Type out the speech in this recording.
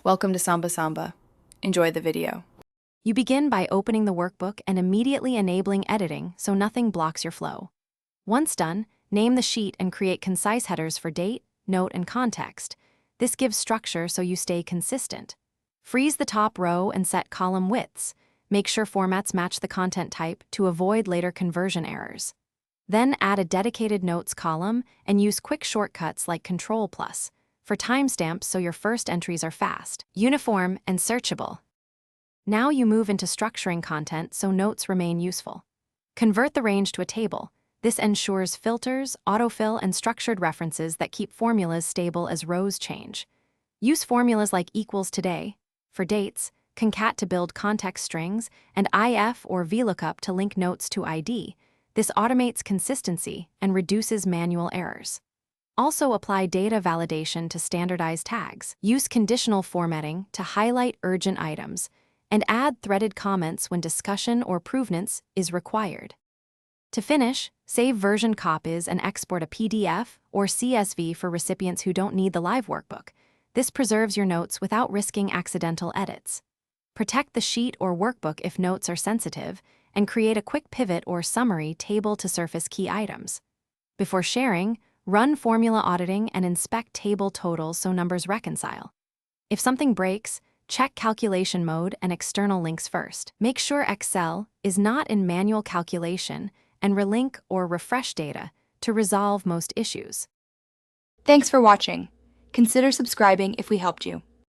Welcome to Samba Samba. Enjoy the video. You begin by opening the workbook and immediately enabling editing so nothing blocks your flow. Once done, name the sheet and create concise headers for date, note, and context. This gives structure so you stay consistent. Freeze the top row and set column widths. Make sure formats match the content type to avoid later conversion errors. Then add a dedicated notes column and use quick shortcuts like Ctrl+ for timestamps so your first entries are fast, uniform, and searchable. Now you move into structuring content so notes remain useful. Convert the range to a table. This ensures filters, autofill, and structured references that keep formulas stable as rows change. Use formulas like equals today for dates, concat to build context strings, and if or VLOOKUP to link notes to ID. This automates consistency and reduces manual errors. Also apply data validation to standardized tags. Use conditional formatting to highlight urgent items, and add threaded comments when discussion or provenance is required. To finish, save version copies and export a PDF or CSV for recipients who don't need the live workbook. This preserves your notes without risking accidental edits. Protect the sheet or workbook if notes are sensitive, and create a quick pivot or summary table to surface key items. Before sharing, run formula auditing and inspect table totals so numbers reconcile. If something breaks, check calculation mode and external links first. Make sure Excel is not in manual calculation and relink or refresh data to resolve most issues. Thanks for watching. Consider subscribing if we helped you.